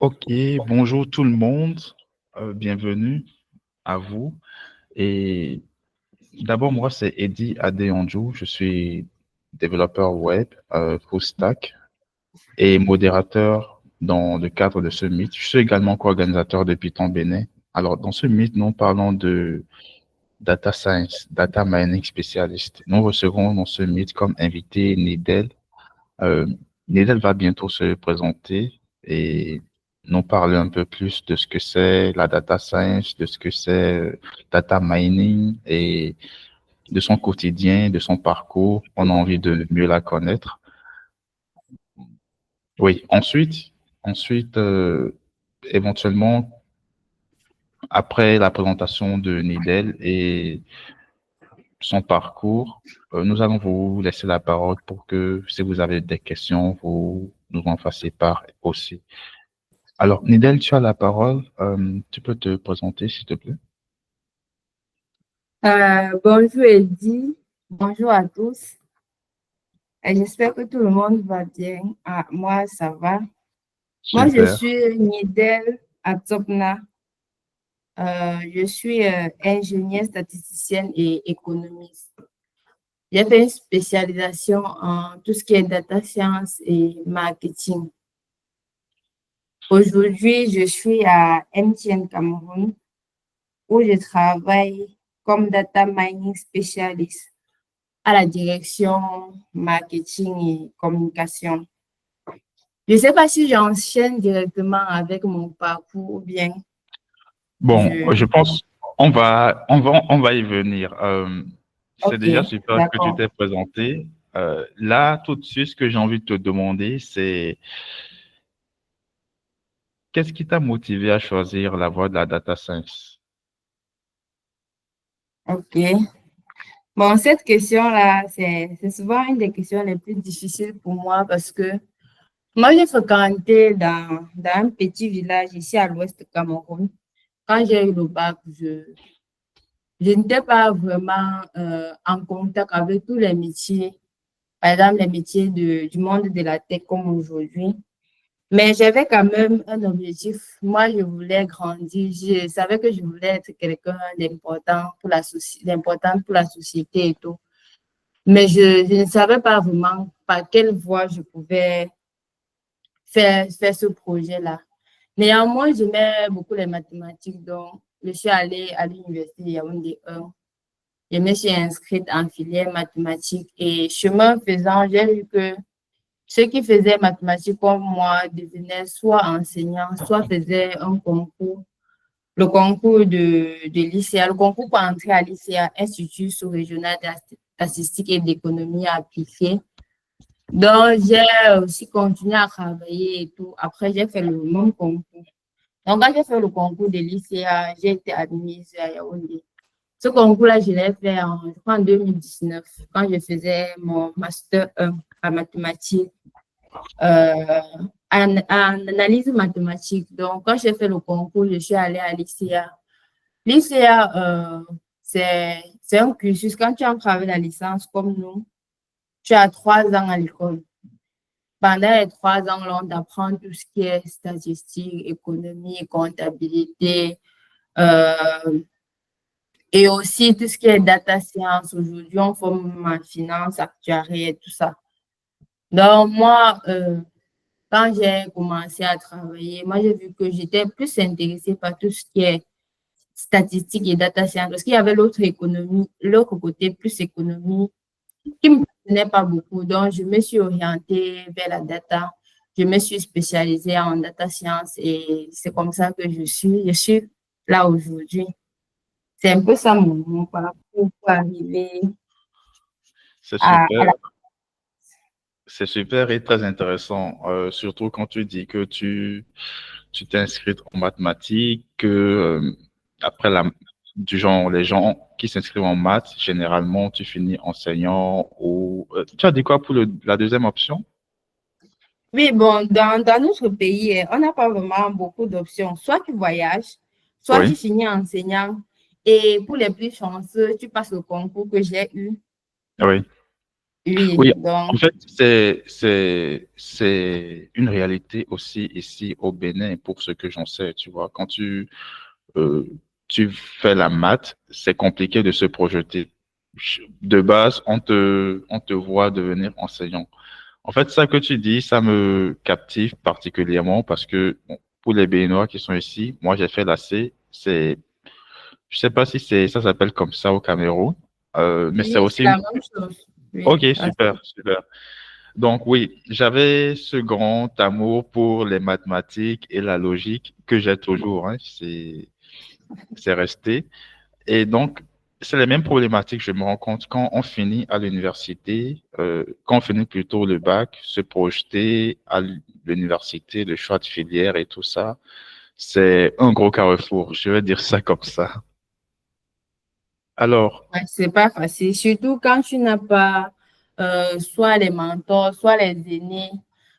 Ok, bonjour tout le monde, bienvenue à vous. Et d'abord, moi, c'est Eddie Adeyanju, je suis développeur web, full stack et modérateur dans le cadre de ce meet. Je suis également co-organisateur de Python Bénin. Alors, dans ce meet, nous parlons de data science, data mining spécialiste. Nous recevrons dans ce meet comme invité Nidel. Euh, Nidel va bientôt se présenter et nous parler un peu plus de ce que c'est la data science, de ce que c'est data mining et de son quotidien, de son parcours. On a envie de mieux la connaître. Oui, ensuite, éventuellement, après la présentation de Nidel et son parcours, nous allons vous laisser la parole pour que si vous avez des questions, vous nous en fassiez part aussi. Alors, Nidel, tu as la parole. Tu peux te présenter, s'il te plaît? Bonjour Eddy, bonjour à tous. J'espère que tout le monde va bien. Moi, ça va. Moi, je Super. suis Nidel Atopna. Je suis ingénieure statisticienne et économiste. J'ai fait une spécialisation en tout ce qui est data science et marketing. Aujourd'hui, je suis à MTN Cameroun où je travaille comme data mining spécialiste à la direction marketing et communication. Je ne sais pas si j'enchaîne directement avec mon parcours ou bien Bon, je... je pense on va y venir. C'est Ok, déjà super que tu d'accord. t'es présenté. Là, tout de suite, ce que j'ai envie de te demander, c'est qu'est-ce qui t'a motivé à choisir la voie de la data science? Ok. Bon, cette question-là, c'est souvent une des questions les plus difficiles pour moi parce que moi, j'ai fréquenté dans un petit village ici à l'ouest du Cameroun. Quand j'ai eu le bac, je n'étais pas vraiment en contact avec tous les métiers, par exemple les métiers du monde de la tech comme aujourd'hui. Mais j'avais quand même un objectif. Moi, je voulais grandir. Je savais que je voulais être quelqu'un d'important pour d'important pour la société et tout. Mais je ne savais pas vraiment par quelle voie je pouvais faire ce projet-là. Néanmoins, j'aimais beaucoup les mathématiques, donc je suis allée à l'université de Yaoundé 1. Je me suis inscrite en filière mathématiques et chemin faisant, j'ai vu que ceux qui faisaient mathématiques comme moi devenaient soit enseignants, soit faisaient un concours, le concours de l'ICA, le concours pour entrer à l'ICA, Institut sous-régional de statistique et d'économie appliquée. Donc, j'ai aussi continué à travailler et tout. Après, j'ai fait le même concours. Donc, quand j'ai fait le concours de l'ICA, j'ai été admise à Yaoundé. Ce concours-là, je l'ai fait je crois en 2019, quand je faisais mon master 1 en mathématiques, euh, en analyse mathématique. Donc, quand j'ai fait le concours, je suis allée à l'ICA. L'ICA, c'est un cursus. Quand tu entres avec la licence, comme nous, tu as 3 ans à l'école. Pendant les 3 ans, là, on t'apprend tout ce qui est statistique, économie, comptabilité, euh, et aussi tout ce qui est data science. Aujourd'hui, on forme en finance, actuariat et tout ça. Donc, moi, quand j'ai commencé à travailler, moi, j'ai vu que j'étais plus intéressée par tout ce qui est statistique et data science, parce qu'il y avait l'autre économie, l'autre côté plus économie, qui ne me passionnait pas beaucoup. Donc, je me suis orientée vers la data. Je me suis spécialisée en data science et c'est comme ça que je suis là aujourd'hui. C'est un peu ça mon parcours pour arriver C'est à super, la... c'est super et très intéressant, surtout quand tu dis que tu t'es inscrite en mathématiques, que après du genre, les gens qui s'inscrivent en maths, généralement, tu finis enseignant ou tu as dit quoi pour la deuxième option? Oui, bon, dans notre pays, on n'a pas vraiment beaucoup d'options. Soit tu voyages, soit tu Oui, finis enseignant. Et pour les plus chanceux, tu passes le concours que j'ai eu. oui. Oui, Oui, en donc, fait, c'est une réalité aussi ici au Bénin, pour ce que j'en sais, tu vois. Quand euh, tu fais la maths, c'est compliqué de se projeter. De base, on te voit devenir enseignant. En fait, ça que tu dis, ça me captive particulièrement parce que bon, pour les Béninois qui sont ici, moi j'ai fait la C, je sais pas si ça s'appelle comme ça au Cameroun, mais c'est oui, c'est aussi, la même chose. Oui, ok, ah, super, super. Donc oui, j'avais ce grand amour pour les mathématiques et la logique que j'ai toujours, hein, c'est resté. Et donc, c'est les mêmes problématiques, je me rends compte, quand on finit à l'université, quand on finit plutôt le bac, se projeter à l'université, le choix de filière et tout ça, c'est un gros carrefour, je vais dire ça comme ça. Alors, ouais, c'est pas facile, surtout quand tu n'as pas soit les mentors, soit les aînés.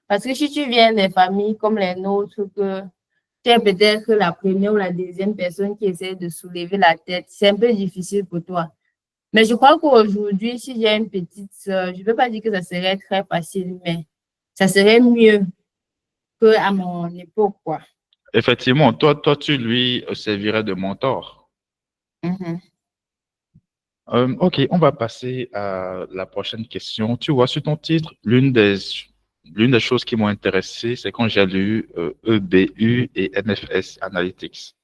Parce que si tu viens des familles comme les nôtres, que tu es peut-être la première ou la deuxième personne qui essaie de soulever la tête, c'est un peu difficile pour toi. Mais je crois qu'aujourd'hui, si j'ai une petite sœur, je ne veux pas dire que ça serait très facile, mais ça serait mieux qu'à mon époque, quoi. effectivement, toi, tu lui servirais de mentor. Mhm. Ok, on va passer à la prochaine question. Tu vois, sur ton titre, l'une des choses qui m'ont intéressé, c'est quand j'ai lu EBU et NFS Analytics.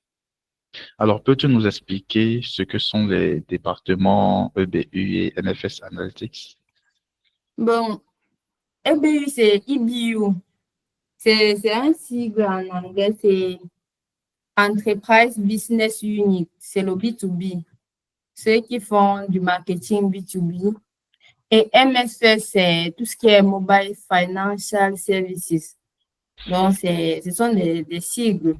Alors, peux-tu nous expliquer ce que sont les départements EBU et NFS Analytics? Bon, EBU, c'est EBU. C'est un sigle en anglais, c'est Enterprise Business Unit. C'est le B2B. Ceux qui font du marketing B2B. Et MSS, c'est tout ce qui est Mobile Financial Services. Donc, ce sont des sigles,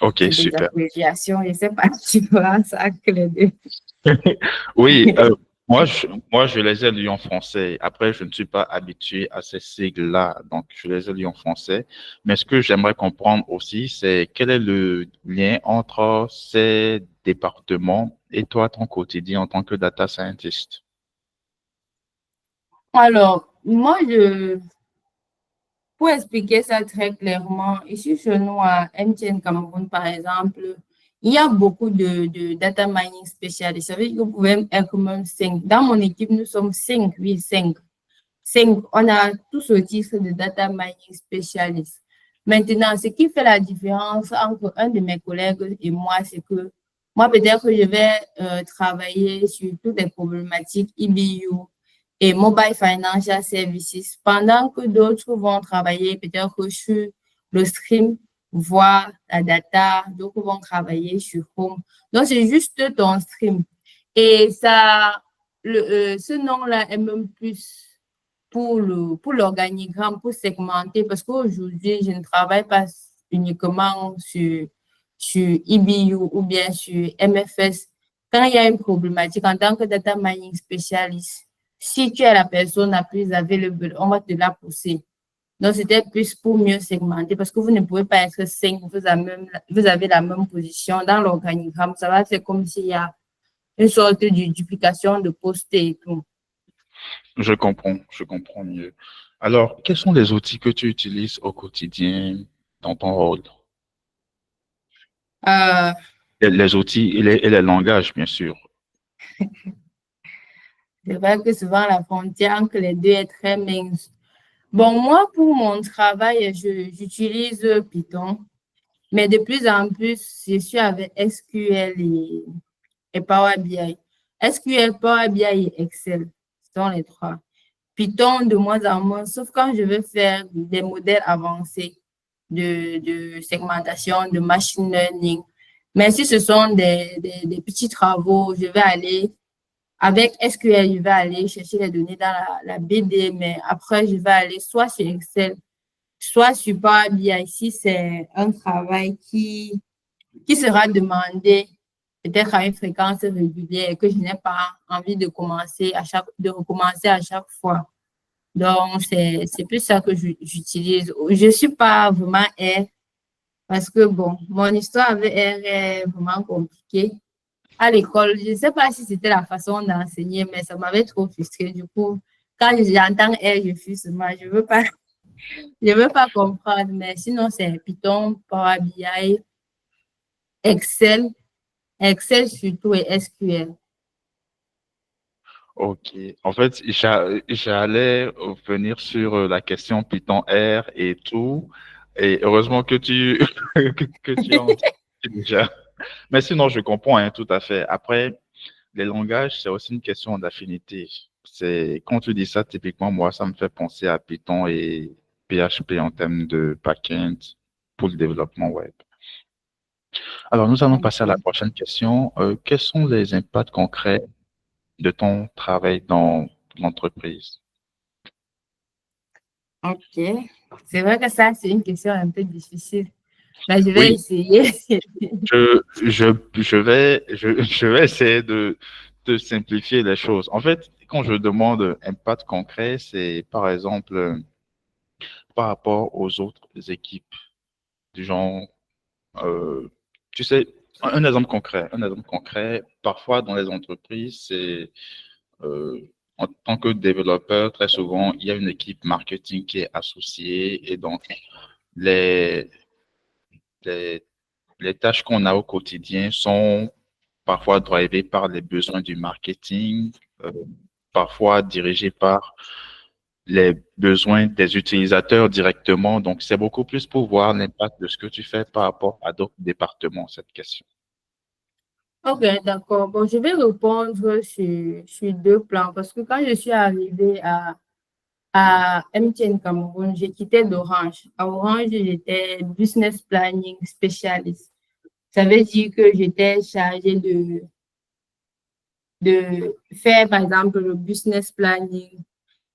Ok, c'est des super. abréviations. Je ne sais pas si tu vois ça que les deux. Oui, moi, je les ai lus en français. Après, je ne suis pas habitué à ces sigles-là, donc je les ai lus en français. Mais ce que j'aimerais comprendre aussi, c'est quel est le lien entre ces départements et toi, ton quotidien en tant que data scientist? Alors, pour expliquer ça très clairement, ici chez nous à MTN Cameroun, par exemple, il y a beaucoup de data mining spécialistes. Ça veut dire que vous pouvez être même 5. Dans mon équipe, nous sommes 5, oui, 5. 5, on a tous le titre de data mining spécialiste. Maintenant, ce qui fait la différence entre un de mes collègues et moi, c'est que moi, peut-être que je vais travailler sur toutes les problématiques EBU et Mobile Financial Services, pendant que d'autres vont travailler peut-être sur le stream, voir la data, d'autres vont travailler sur Home. Donc, c'est juste ton stream. Et ça, ce nom-là est même plus pour l'organigramme, pour segmenter, parce qu'aujourd'hui, je ne travaille pas uniquement sur EBU ou bien sur MFS. Quand il y a une problématique en tant que data mining spécialiste, si tu es la personne la plus available, on va te la pousser. Donc, c'était plus pour mieux segmenter parce que vous ne pouvez pas être 5, vous avez la même position dans l'organigramme. Ça va faire comme s'il y a une sorte de duplication de postes et tout. Je comprends mieux. Alors, quels sont les outils que tu utilises au quotidien dans ton rôle? Euh, Les outils et les langages, bien sûr. c'est vrai que souvent la frontière entre les deux est très mince. Bon, moi, pour mon travail, j'utilise Python, mais de plus en plus, je suis avec SQL et Power BI. SQL, Power BI et Excel, ce sont les trois. Python de moins en moins, sauf quand je veux faire des modèles avancés de segmentation, de machine learning. Mais si ce sont des petits travaux, je vais aller avec SQL, je vais aller chercher les données dans la BD, mais après, je vais aller soit sur Excel, soit sur Power BI si c'est un travail qui sera demandé peut-être à une fréquence régulière et que je n'ai pas envie de recommencer à chaque fois. Donc, c'est plus ça que j'utilise. Je suis pas vraiment R parce que, bon, mon histoire avec R est vraiment compliquée. à l'école. Je ne sais pas si c'était la façon d'enseigner, mais ça m'avait trop frustrée. Du coup, quand j'entends R, je fuis moi. Je veux pas comprendre, mais sinon, c'est Python, Power BI, Excel, Excel surtout et SQL. Ok. En fait, j'allais venir sur la question Python R et tout. Et heureusement que que tu en dis déjà. Mais sinon, je comprends hein, tout à fait. Après, les langages, c'est aussi une question d'affinité. C'est, quand tu dis ça, typiquement, moi, ça me fait penser à Python et PHP en termes de back-end pour le développement web. Alors, nous allons passer à la Ok. prochaine question. Quels sont les impacts concrets de ton travail dans l'entreprise? Ok. C'est vrai que ça, c'est une question un peu difficile. Mais je vais Oui, essayer. je vais essayer de simplifier les choses. En fait, quand je demande impact concret, c'est par exemple par rapport aux autres équipes du genre, euh, tu sais, un exemple concret, parfois dans les entreprises, c'est euh, en tant que développeur, très souvent, il y a une équipe marketing qui est associée et donc les, les, les tâches qu'on a au quotidien sont parfois drivées par les besoins du marketing, parfois dirigées par les besoins des utilisateurs directement. Donc, c'est beaucoup plus pour voir l'impact de ce que tu fais par rapport à d'autres départements, cette question. Ok, d'accord. Bon, je vais répondre sur deux plans parce que quand je suis arrivée à MTN Cameroun, j'ai quitté d'Orange. À Orange, j'étais business planning spécialiste. Ça veut dire que j'étais chargée de faire, par exemple, le business planning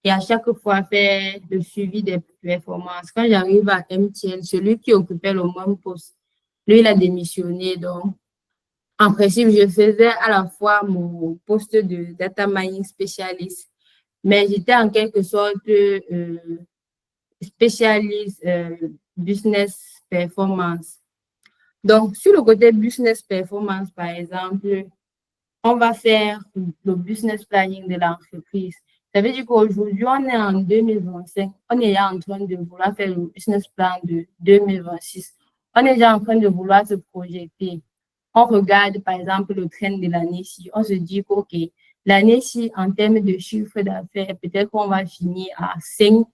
et à chaque fois faire le suivi des performances. Quand j'arrive à MTN, celui qui occupait le même poste, lui, il a démissionné. Donc, en principe, je faisais à la fois mon poste de data mining spécialiste, mais j'étais en quelque sorte spécialiste business performance. Donc, sur le côté business performance, par exemple, on va faire le business planning de l'entreprise. Ça veut dire qu'aujourd'hui, on est en 2025, on est déjà en train de vouloir faire le business plan de 2026. On est déjà en train de vouloir se projeter. On regarde, par exemple, le train de l'année-ci. On se dit que, OK, l'année-ci, en termes de chiffre d'affaires, peut-être qu'on va finir à 5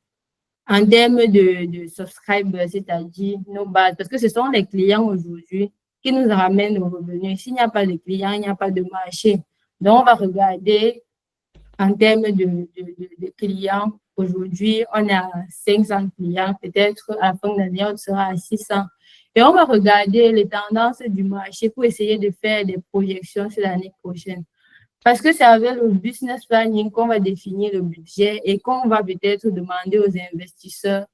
en termes de subscribers, c'est-à-dire nos bases, parce que ce sont les clients aujourd'hui qui nous ramènent nos revenus. S'il n'y a pas de clients, il n'y a pas de marché. Donc, on va regarder en termes de clients. Aujourd'hui, on est à 500 clients. Peut-être à la fin de l'année, on sera à 600. Et on va regarder les tendances du marché pour essayer de faire des projections sur l'année prochaine. Parce que c'est avec le business planning qu'on va définir le budget et qu'on va peut-être demander aux investisseurs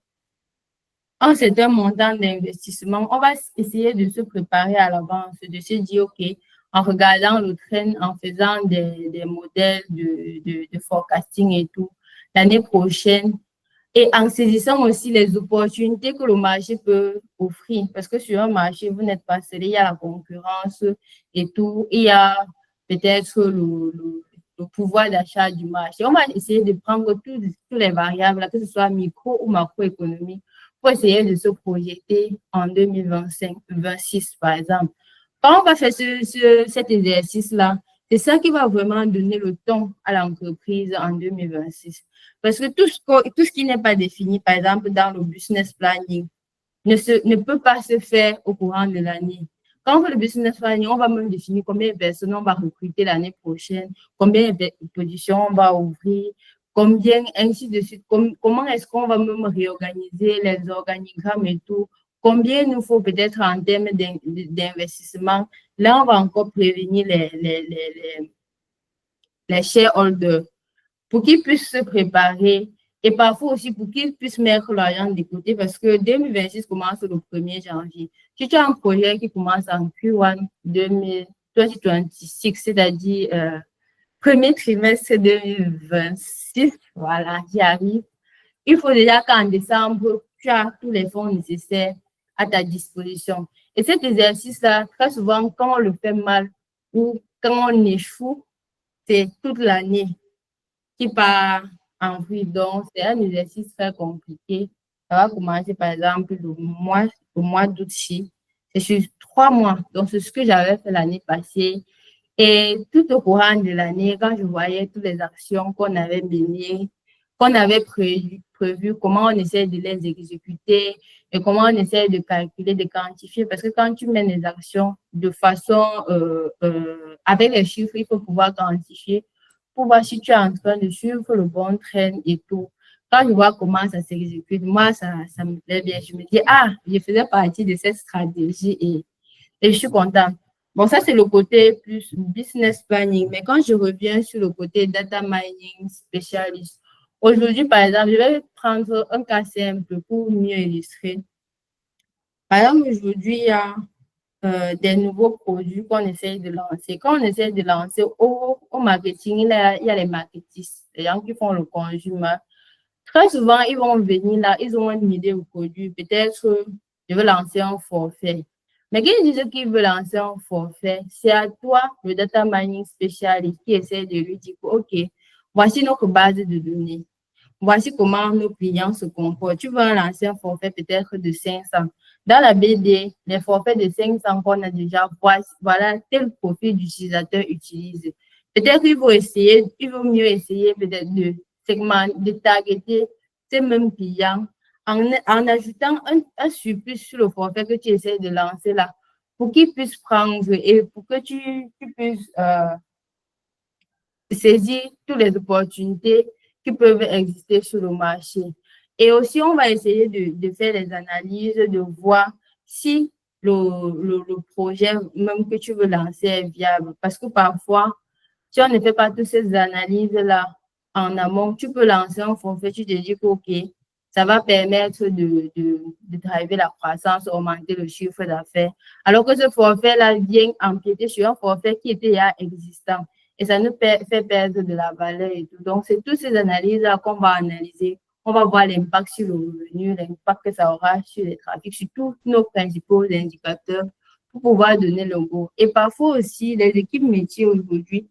un certain montant d'investissement. On va essayer de se préparer à l'avance, de se dire, OK, en regardant le train, en faisant des modèles de forecasting et tout, l'année prochaine, et en saisissant aussi les opportunités que le marché peut offrir. Parce que sur un marché, vous n'êtes pas seul, il y a la concurrence et tout. Il y a peut-être le pouvoir d'achat du marché. On va essayer de prendre toutes les variables, que ce soit micro ou macroéconomique, pour essayer de se projeter en 2025, 2026 par exemple. Quand on va faire cet exercice-là, c'est ça qui va vraiment donner le ton à l'entreprise en 2026. Parce que tout ce qui n'est pas défini, par exemple, dans le business planning, ne peut pas se faire au courant de l'année. Quand on fait le business planning, on va même définir combien de personnes on va recruter l'année prochaine, combien de positions on va ouvrir, combien, ainsi de suite, comment est-ce qu'on va même réorganiser les organigrammes et tout, combien il nous faut peut-être en termes d'investissement. Là, on va encore prévenir les shareholders pour qu'ils puissent se préparer et parfois aussi pour qu'ils puissent mettre l'argent de côté parce que 2026 commence le 1er janvier. Si tu as un projet qui commence en Q1 2026, c'est-à-dire premier trimestre 2026, voilà, qui arrive, il faut déjà qu'en décembre, tu as tous les fonds nécessaires à ta disposition. Et cet exercice-là, très souvent, quand on le fait mal ou quand on échoue, c'est toute l'année qui part en vrille. Donc, c'est un exercice très compliqué. Ça va commencer, par exemple, le mois d'août-ci. C'est sur 3 mois. Donc, c'est ce que j'avais fait l'année passée. Et tout au courant de l'année, quand je voyais toutes les actions qu'on avait menées, qu'on avait prévues, comment on essaie de les exécuter et comment on essaie de calculer, de quantifier. Parce que quand tu mènes les actions de façon, avec les chiffres, il faut pouvoir quantifier pour voir si tu es en train de suivre le bon train et tout. Quand je vois comment ça s'exécute, moi, ça me plaît bien. Je me dis, ah, je faisais partie de cette stratégie et je suis contente. Bon, ça, c'est le côté plus business planning. Mais quand je reviens sur le côté data mining spécialiste, aujourd'hui, par exemple, je vais prendre un cas simple pour mieux illustrer. Par exemple, aujourd'hui, il y a des nouveaux produits qu'on essaye de lancer. Quand on essaie de lancer au marketing, il y a les marketistes, les gens qui font le consumer. Très souvent, ils vont venir là, ils ont une idée au produit. Peut-être, je veux lancer un forfait. Mais qu'ils disent qu'ils veulent lancer un forfait, c'est à toi, le data mining spécialiste, qui essaie de lui dire, OK, voici notre base de données. Voici comment nos clients se comportent. Tu veux lancer un forfait peut-être de 500. Dans la BD, les forfaits de 500 qu'on a déjà, voilà tel profil d'utilisateur utilisé. Peut-être il vaut mieux essayer peut-être de targeter ces mêmes clients en ajoutant un surplus sur le forfait que tu essaies de lancer là pour qu'ils puissent prendre et pour que tu puisses saisir toutes les opportunités qui peuvent exister sur le marché. Et aussi, on va essayer de faire des analyses, de voir si le projet même que tu veux lancer est viable. Parce que parfois, si on ne fait pas toutes ces analyses-là en amont, tu peux lancer un forfait, tu te dis que, OK, ça va permettre de driver la croissance, augmenter le chiffre d'affaires. Alors que ce forfait-là vient empiéter sur un forfait qui était déjà existant et ça nous fait perdre de la valeur et tout. Donc, c'est toutes ces analyses-là qu'on va analyser. On va voir l'impact sur le revenu, l'impact que ça aura sur les trafics, sur tous nos principaux indicateurs pour pouvoir donner le go. Et parfois aussi, les équipes métiers aujourd'hui,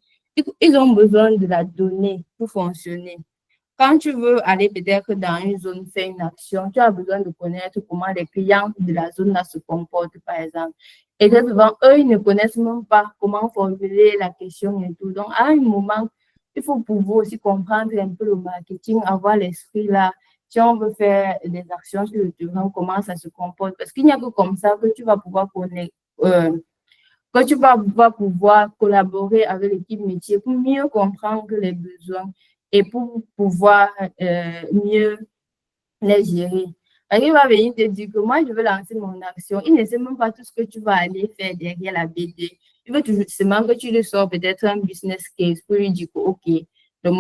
ils ont besoin de la donnée pour fonctionner. Quand tu veux aller peut-être dans une zone, faire une action, tu as besoin de connaître comment les clients de la zone-là se comportent, par exemple. Et très souvent, eux, ils ne connaissent même pas comment formuler la question et tout. Donc, à un moment, il faut pouvoir aussi comprendre un peu le marketing, avoir l'esprit là. Si on veut faire des actions sur le terrain, comment ça se comporte. Parce qu'il n'y a que comme ça que tu vas pouvoir connaître, que tu vas pouvoir collaborer avec l'équipe métier pour mieux comprendre les besoins et pour pouvoir mieux les gérer. Parce qu'il va venir te dire que moi, je veux lancer mon action. Il ne sait même pas tout ce que tu vas aller faire derrière la BD. Il veut toujours seulement que tu lui sors peut-être un business case pour lui dire que, OK, le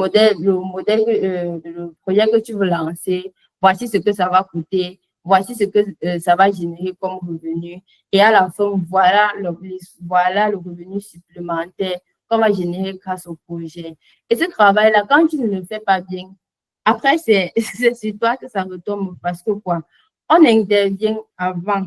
projet que tu veux lancer, voici ce que ça va coûter, voici ce que ça va générer comme revenu. Et à la fin, voilà le revenu supplémentaire qu'on va générer grâce au projet. Et ce travail-là, quand tu ne le fais pas bien, après, c'est sur toi que ça retombe parce que quoi? On intervient avant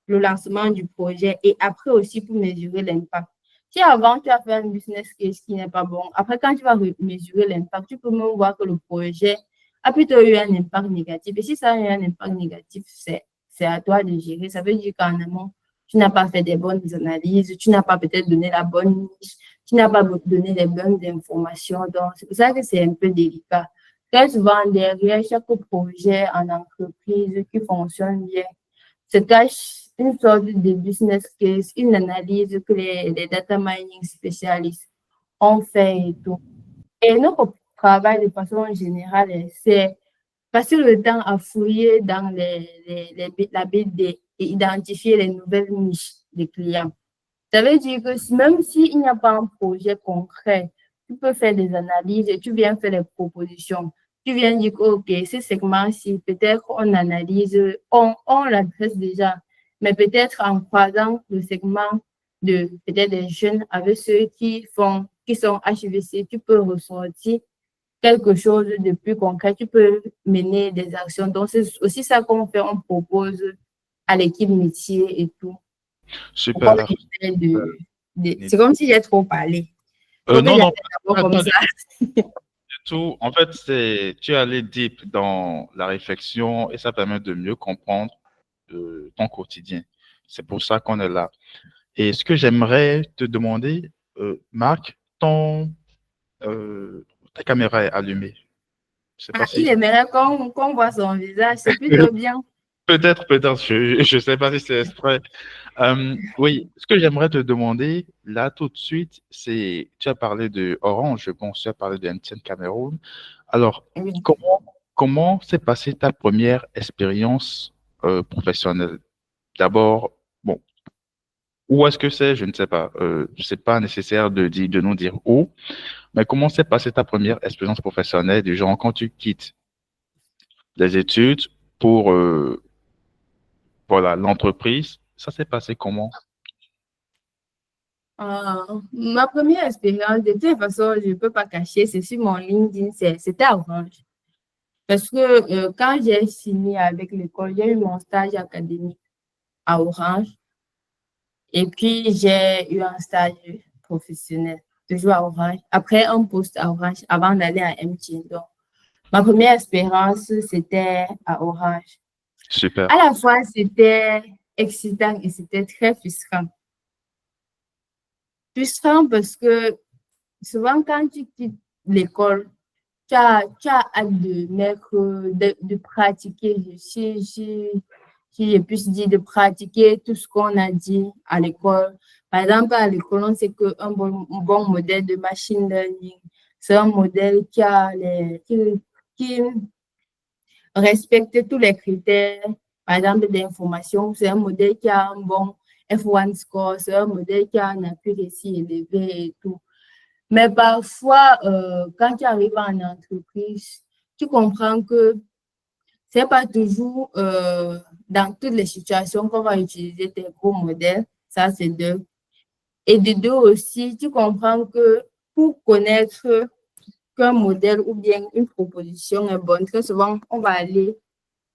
le lancement du projet et après aussi pour mesurer l'impact. Si avant tu as fait un business case qui n'est pas bon, après quand tu vas mesurer l'impact, tu peux même voir que le projet a plutôt eu un impact négatif. Et si ça a eu un impact négatif, c'est à toi de gérer. Ça veut dire qu'en amont, tu n'as pas fait des bonnes analyses, tu n'as pas peut-être donné la bonne niche, tu n'as pas donné les bonnes informations. Donc, c'est pour ça que c'est un peu délicat. Très souvent, derrière chaque projet en entreprise qui fonctionne bien, se cache une sorte de business case, une analyse que les data mining spécialistes ont fait et tout. Et notre travail de façon générale, c'est passer le temps à fouiller dans la BD et identifier les nouvelles niches des clients. Ça veut dire que même s'il n'y a pas un projet concret, tu peux faire des analyses et tu viens faire des propositions. Tu viens dire que, OK, ce segment-ci, peut-être on analyse, on l'adresse déjà, mais peut-être en croisant le segment de peut-être des jeunes avec ceux qui sont HVC, tu peux ressortir quelque chose de plus concret, tu peux mener des actions. Donc, c'est aussi ça qu'on fait, on propose à l'équipe métier et tout. Super. C'est comme si j'ai trop parlé. Faut que Non, non, j'arrête d'abord pas, comme pas du ça. tout. En fait, tu es allé deep dans la réflexion et ça permet de mieux comprendre ton quotidien. C'est pour ça qu'on est là. Et ce que j'aimerais te demander, Marc, ta caméra est allumée. Je sais pas Ah, il si... aimerait qu'on voit son visage, c'est plutôt bien. Peut-être, je sais pas si c'est exprès. Oui, ce que j'aimerais te demander là tout de suite, c'est, tu as parlé de Orange, je pense, tu as parlé de MTN Cameroun. Alors, Oui. comment s'est passée ta première expérience professionnelle? D'abord, bon, où est-ce que c'est? Je ne sais pas. C'est pas nécessaire de nous dire où, mais comment s'est passée ta première expérience professionnelle du genre quand tu quittes les études pour voilà l'entreprise? Ça s'est passé comment? Ma première expérience, de toute façon, je ne peux pas cacher, c'est sur mon LinkedIn, c'était Orange. Parce que quand j'ai fini avec l'école, j'ai eu mon stage académique à Orange et puis j'ai eu un stage professionnel, toujours à Orange, après un poste à Orange avant d'aller à MTN. Donc, ma première expérience, c'était à Orange. Super. À la fois, c'était excitant et c'était très frustrant. Frustrant parce que souvent, quand tu quittes l'école, tu as hâte de mettre, de pratiquer, si je puisse dire, de pratiquer tout ce qu'on a dit à l'école. Par exemple, à l'école, on sait qu'un bon modèle de machine learning, c'est un modèle qui respecte tous les critères, par exemple, d'information. C'est un modèle qui a un bon F1 score, c'est un modèle qui a un accuracy élevé et tout. Mais parfois, quand tu arrives en entreprise, tu comprends que c'est pas toujours dans toutes les situations qu'on va utiliser tes gros modèles. Ça, c'est deux. Et de deux aussi, tu comprends que pour connaître qu'un modèle ou bien une proposition est bonne, très souvent, on va aller,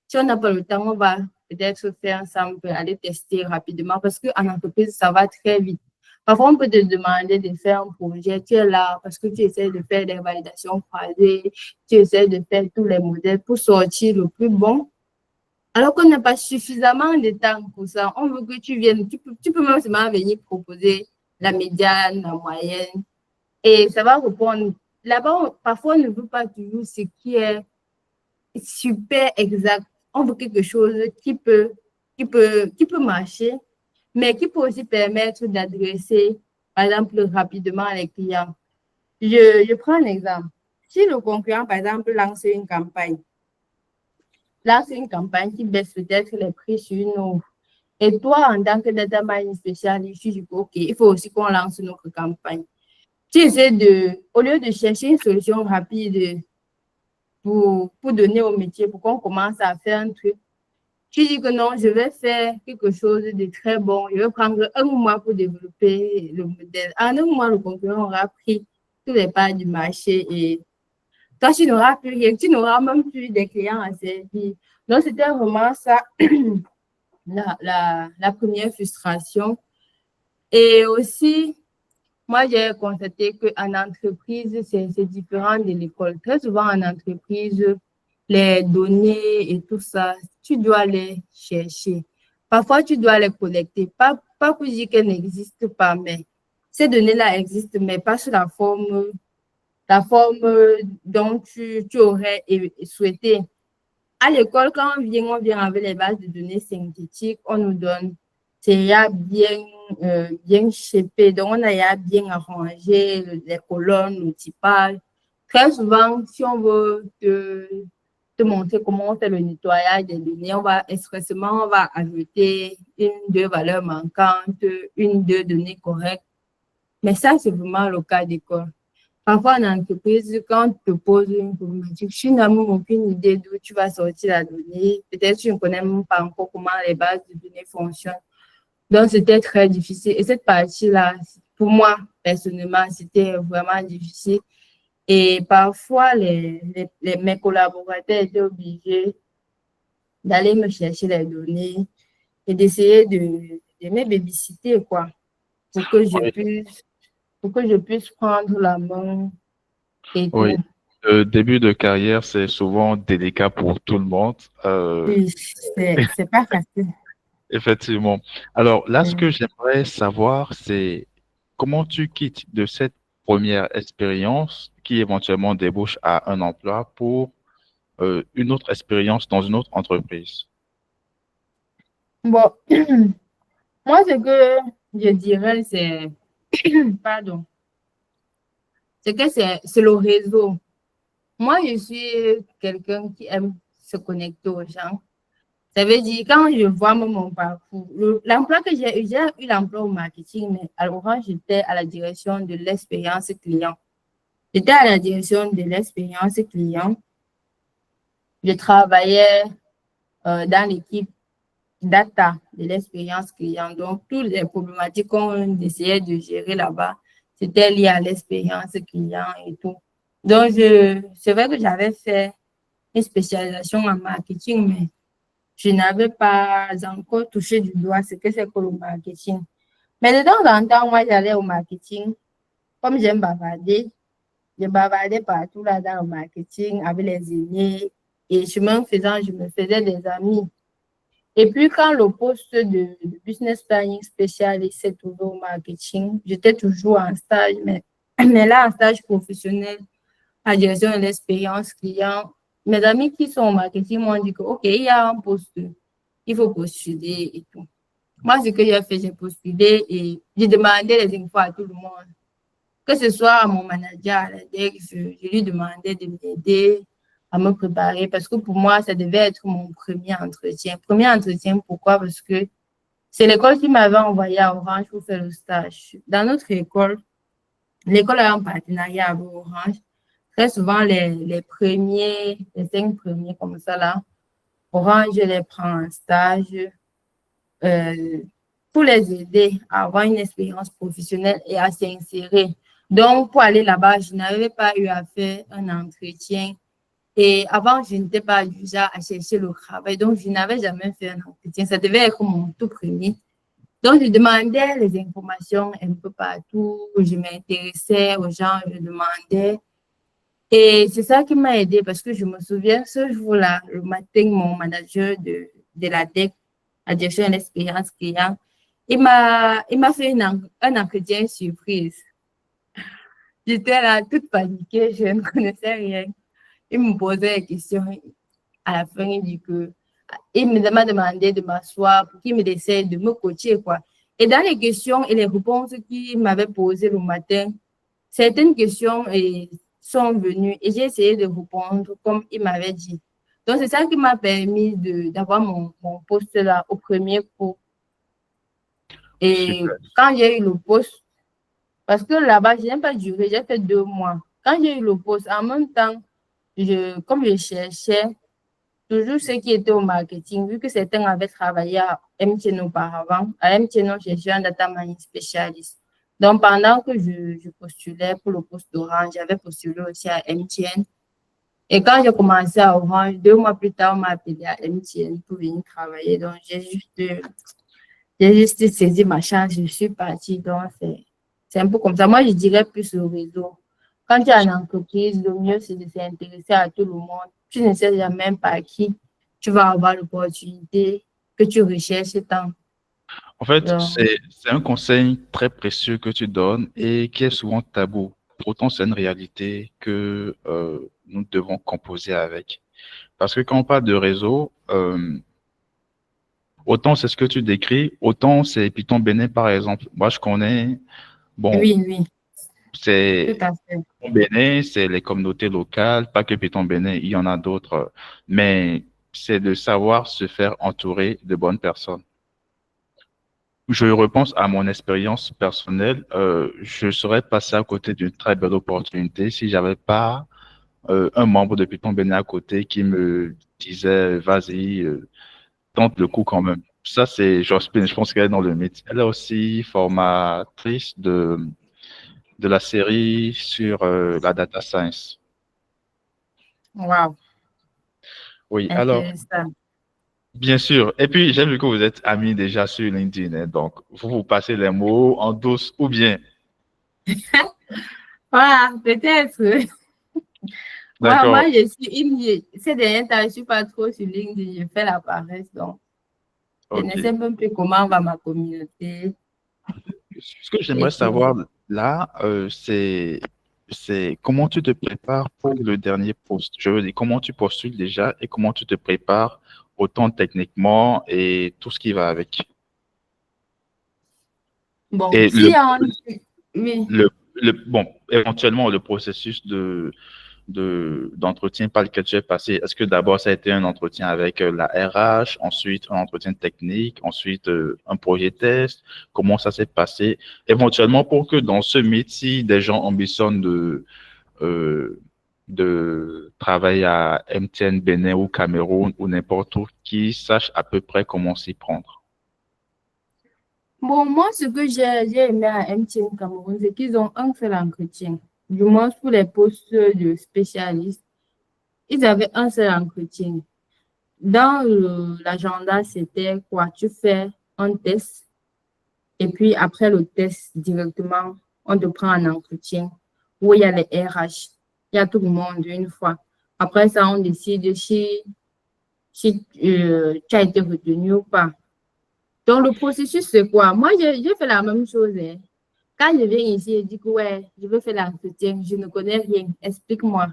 si on n'a pas le temps, on va peut-être faire ensemble, aller tester rapidement parce qu'en entreprise, ça va très vite. Parfois, on peut te demander de faire un projet, tu es là parce que tu essaies de faire des validations croisées, tu essaies de faire tous les modèles pour sortir le plus bon. Alors qu'on n'a pas suffisamment de temps pour ça, on veut que tu viennes, tu peux même seulement venir proposer la médiane, la moyenne, et ça va répondre. Là-bas, parfois, on ne veut pas toujours ce qui est super exact. On veut quelque chose qui peut marcher, mais qui peut aussi permettre d'adresser, par exemple, rapidement les clients. Je prends un exemple. Si le concurrent, par exemple, lance une campagne qui baisse peut-être les prix sur une offre, et toi, en tant que data mining spécialiste, tu dis, OK, il faut aussi qu'on lance notre campagne. Tu essaies au lieu de chercher une solution rapide pour donner au métier, pour qu'on commence à faire un truc, tu dis que non, je vais faire quelque chose de très bon. Je vais prendre un mois pour développer le modèle. En un mois, le concurrent aura pris tous les parts du marché et toi, tu n'auras plus rien. Tu n'auras même plus des clients à servir. Donc, c'était vraiment ça, la première frustration. Et aussi, moi, j'ai constaté qu'en entreprise, c'est différent de l'école. Très souvent, en entreprise, les données et tout ça, tu dois les chercher. Parfois, tu dois les collecter. Pas pour dire qu'elles n'existent pas, mais ces données-là existent, mais pas sous la forme dont tu aurais souhaité. À l'école, quand on vient avec les bases de données synthétiques, on nous donne, c'est déjà bien shapé, donc on a déjà bien arrangé les colonnes, le typage. Très souvent, si on veut te montrer comment on fait le nettoyage des données, on va ajouter une, deux valeurs manquantes, une, deux données correctes. Mais ça, c'est vraiment le cas d'école. Parfois, en entreprise, quand on te pose une problématique, tu n'as même aucune idée d'où tu vas sortir la donnée. Peut-être que tu ne connais même pas encore comment les bases de données fonctionnent. Donc, c'était très difficile. Et cette partie-là, pour moi, personnellement, c'était vraiment difficile. Et parfois, mes collaborateurs étaient obligés d'aller me chercher les données et d'essayer de me babysitter, quoi. pour que je Oui, puisse, pour que je puisse prendre la main et oui. tout. Le début de carrière, c'est souvent délicat pour tout le monde. Oui, c'est pas facile. Effectivement. Alors là, ce que Mm. j'aimerais savoir, c'est comment tu quittes de cette première expérience qui éventuellement débouche à un emploi pour une autre expérience dans une autre entreprise. Bon, moi, ce que je dirais, c'est, pardon, c'est que c'est le réseau. Moi, je suis quelqu'un qui aime se connecter aux gens. Ça veut dire, quand je vois mon parcours, l'emploi que j'ai eu l'emploi au marketing, mais à l'orange, j'étais à la direction de l'expérience client. J'étais à la direction de l'expérience client. Je travaillais dans l'équipe data de l'expérience client. Donc, toutes les problématiques qu'on essayait de gérer là-bas, c'était lié à l'expérience client et tout. Donc, c'est vrai que j'avais fait une spécialisation en marketing, mais je n'avais pas encore touché du doigt ce que c'est que le marketing. Mais de temps en temps, moi, j'allais au marketing. Comme j'aime bavarder, je bavardais partout là dans le marketing avec les aînés. Et chemin faisant, je me faisais des amis. Et puis, quand le poste de business planning spécialiste s'est trouvé au marketing, j'étais toujours en stage, mais là, en stage professionnel, à direction de l'expérience client, mes amis qui sont au marketing m'ont dit que, OK, il y a un poste, il faut postuler et tout. Moi, ce que j'ai fait, j'ai postulé et j'ai demandé les infos à tout le monde. Que ce soit à mon manager, à la DEX, je lui demandais de m'aider à me préparer parce que pour moi, ça devait être mon premier entretien. Premier entretien, pourquoi? Parce que c'est l'école qui m'avait envoyé à Orange pour faire le stage. Dans notre école, l'école a un partenariat avec Orange. Très souvent, les premiers, les 5 premiers comme ça là, Orange les prend en stage euh, pour les aider à avoir une expérience professionnelle et à s'insérer. Donc, pour aller là-bas, je n'avais pas eu à faire un entretien. Et avant, je n'étais pas du genre à chercher le travail. Donc, je n'avais jamais fait un entretien. Ça devait être mon tout premier. Donc, je demandais les informations un peu partout. Je m'intéressais aux gens, je demandais. Et c'est ça qui m'a aidé parce que je me souviens, ce jour-là, le matin, mon manager de la DEC, la direction de l'expérience client, il m'a fait un entretien surprise. J'étais là toute paniquée, je ne connaissais rien. Il me posait des questions. À la fin, il m'a demandé de m'asseoir pour qu'il me essaie de me coacher, quoi. Et dans les questions et les réponses qu'il m'avait posées le matin, certaines questions sont venues et j'ai essayé de répondre comme il m'avait dit. Donc, c'est ça qui m'a permis d'avoir mon poste là au premier coup. Et Super. quand j'ai eu le poste, parce que là-bas, je n'ai pas duré, j'ai fait 2 mois. Quand j'ai eu le poste, en même temps, comme je cherchais toujours ceux qui étaient au marketing, vu que certains avaient travaillé à MTN auparavant, à MTN, j'ai cherché un data mining spécialiste. Donc, pendant que je postulais pour le poste d'Orange, j'avais postulé aussi à MTN. Et quand j'ai commencé à Orange, 2 mois plus tard, on m'a appelé à MTN pour venir travailler. Donc, j'ai juste saisi ma chance, je suis partie. Donc, c'est un peu comme ça. Moi, je dirais plus le réseau. Quand tu es en entreprise, le mieux, c'est de s'intéresser à tout le monde. Tu ne sais jamais par qui tu vas avoir l'opportunité que tu recherches tant. En fait, Donc, c'est un conseil très précieux que tu donnes et qui est souvent tabou. Pourtant, c'est une réalité que nous devons composer avec. Parce que quand on parle de réseau, autant c'est ce que tu décris, autant c'est Python Bénin, par exemple. Moi, je connais, bon, oui, oui, tout c'est à fait. Python Bénin, c'est les communautés locales, pas que Python Bénin, il y en a d'autres, mais c'est de savoir se faire entourer de bonnes personnes. Je repense à mon expérience personnelle. Je serais passé à côté d'une très belle opportunité si j'avais pas un membre de Python Bénin à côté qui me disait, vas-y, tente le coup quand même. Ça, c'est Jospin, je pense qu'elle est dans le mythe. Elle est aussi formatrice de la série sur la data science. Wow, Oui, alors, intéressant. Bien sûr. Et puis, j'ai vu que vous êtes amis déjà sur LinkedIn, hein, donc vous vous passez les mots en douce ou bien. Voilà, peut-être. Moi, D'accord. je suis ces derniers temps, je suis pas trop sur LinkedIn, je fais la paresse, donc je ne sais OK. même plus comment va ma communauté Ce que et j'aimerais tout. savoir là, c'est comment tu te prépares pour le dernier poste. Je veux dire, comment tu postules déjà et comment tu te prépares autant techniquement et tout ce qui va avec. Bon, Et si on... Oui. bon, éventuellement, le processus d'entretien par lequel tu es passé, est-ce que d'abord ça a été un entretien avec la RH, ensuite un entretien technique, ensuite un projet test? Comment ça s'est passé? Éventuellement pour que dans ce métier, des gens ambitionnent euh, de travailler à MTN, Bénin ou Cameroun ou n'importe où, qui sachent à peu près comment s'y prendre. Bon, moi, ce que j'ai aimé à MTN Cameroun, c'est qu'ils ont un seul entretien. Du moins, pour les postes de spécialistes, ils avaient un seul entretien. Dans l'agenda, c'était quoi? Tu fais un test et puis après le test, directement, on te prend un entretien où il y a les RH, il y a tout le monde une fois. Après ça, on décide si tu as été retenu ou pas. Donc, le processus, c'est quoi? Moi, j'ai fait la même chose, hein. Quand je viens ici et dis que ouais, je veux faire l'entretien, je ne connais rien, explique-moi.